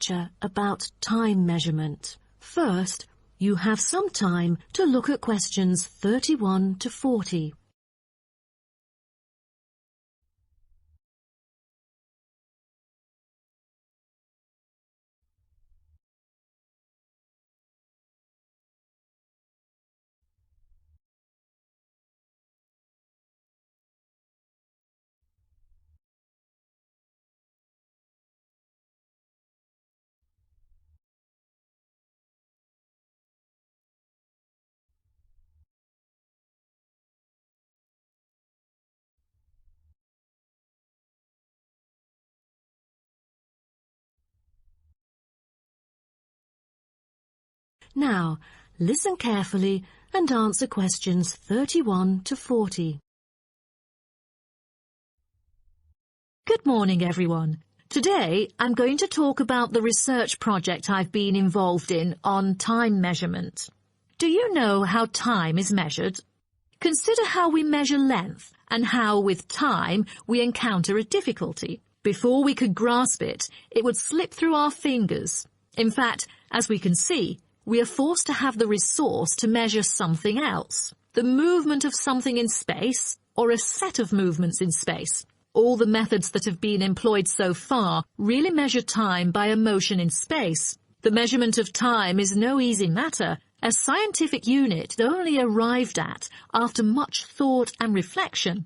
lecture about time measurement. First, you have some time to look at questions 31 to 40. Now, listen carefully and answer questions 31 to 40. Good morning, everyone. Today, I'm going to talk about the research project I've been involved in on time measurement. Do you know how time is measured? Consider how we measure length and how, with time, we encounter a difficulty. Before we could grasp it, it would slip through our fingers. In fact, as we can see, we are forced to have the resource to measure something else, the movement of something in space or a set of movements in space. All the methods that have been employed so far really measure time by a motion in space. The measurement of time is no easy matter, a scientific unit only arrived at after much thought and reflection.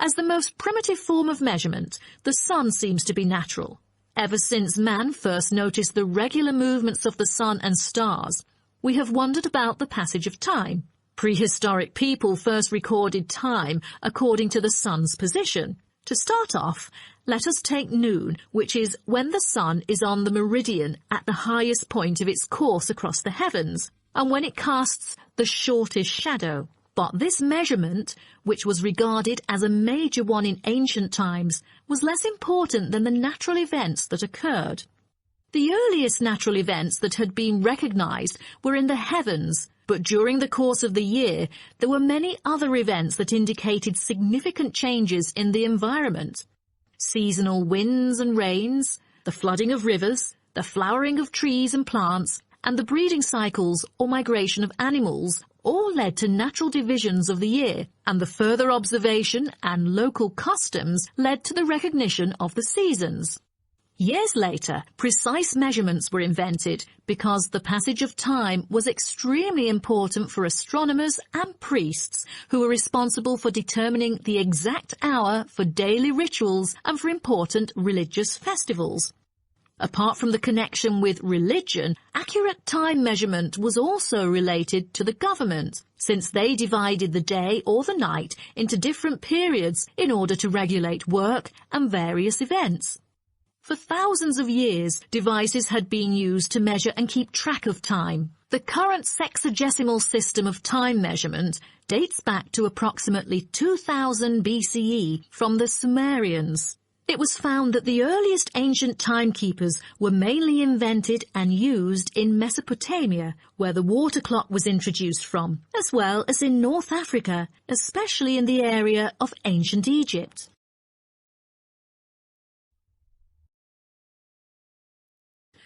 As the most primitive form of measurement, the sun seems to be natural. Ever since man first noticed the regular movements of the sun and stars, we have wondered about the passage of time. Prehistoric people first recorded time according to the sun's position. To start off, let us take noon, which is when the sun is on the meridian at the highest point of its course across the heavens, and when it casts the shortest shadow. But this measurement, which was regarded as a major one in ancient times, was less important than the natural events that occurred. The earliest natural events that had been recognized were in the heavens, but during the course of the year there were many other events that indicated significant changes in the environment. Seasonal winds and rains, the flooding of rivers, the flowering of trees and plants, and the breeding cycles or migration of animals all led to natural divisions of the year, and the further observation and local customs led to the recognition of the seasons. Years later, precise measurements were invented because the passage of time was extremely important for astronomers and priests who were responsible for determining the exact hour for daily rituals and for important religious festivals. Apart from the connection with religion, accurate time measurement was also related to the government, since they divided the day or the night into different periods in order to regulate work and various events. For thousands of years, devices had been used to measure and keep track of time. The current sexagesimal system of time measurement dates back to approximately 2000 BCE from the Sumerians. It was found that the earliest ancient timekeepers were mainly invented and used in Mesopotamia, where the water clock was introduced from, as well as in North Africa, especially in the area of ancient Egypt.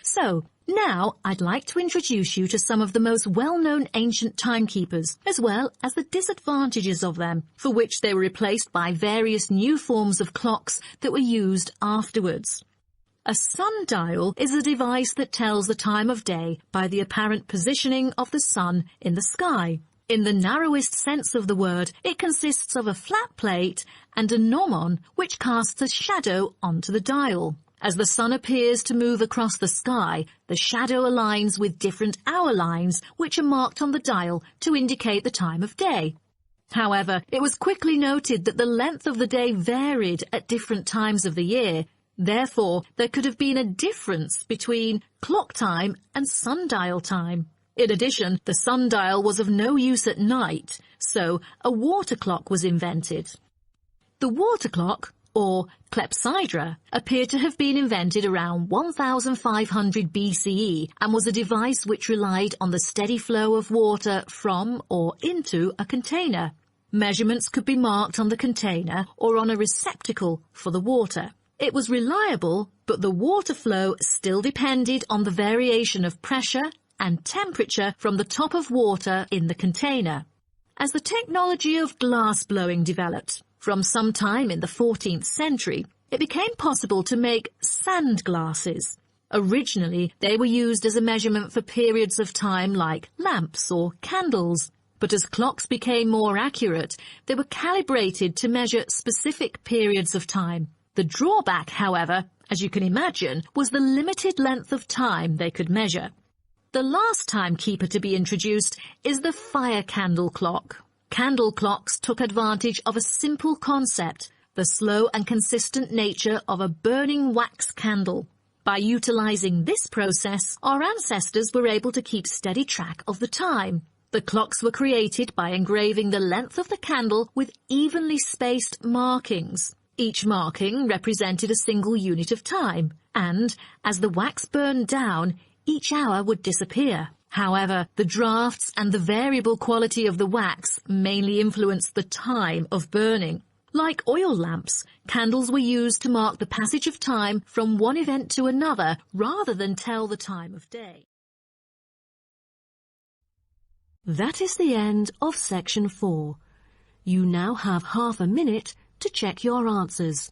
So, now I'd like to introduce you to some of the most well-known ancient timekeepers, as well as the disadvantages of them, for which they were replaced by various new forms of clocks that were used afterwards. A sundial is a device that tells the time of day by the apparent positioning of the sun in the sky. In the narrowest sense of the word, it consists of a flat plate and a gnomon which casts a shadow onto the dial. As the sun appears to move across the sky, the shadow aligns with different hour lines which are marked on the dial to indicate the time of day. However, it was quickly noted that the length of the day varied at different times of the year. Therefore, there could have been a difference between clock time and sundial time. In addition, the sundial was of no use at night, so a water clock was invented. The water clock, or clepsydra, appeared to have been invented around 1500 BCE and was a device which relied on the steady flow of water from or into a container. Measurements could be marked on the container or on a receptacle for the water. It was reliable, but the water flow still depended on the variation of pressure and temperature from the top of water in the container. As the technology of glass blowing developed, from some time in the 14th century, it became possible to make sand glasses. Originally, they were used as a measurement for periods of time like lamps or candles. But as clocks became more accurate, they were calibrated to measure specific periods of time. The drawback, however, as you can imagine, was the limited length of time they could measure. The last timekeeper to be introduced is the fire candle clock. Candle clocks took advantage of a simple concept, the slow and consistent nature of a burning wax candle. By utilizing this process, our ancestors were able to keep steady track of the time. The clocks were created by engraving the length of the candle with evenly spaced markings. Each marking represented a single unit of time, and as the wax burned down, each hour would disappear. However, the drafts and the variable quality of the wax mainly influenced the time of burning. Like oil lamps, candles were used to mark the passage of time from one event to another rather than tell the time of day. That is the end of section 4. You now have half a minute to check your answers.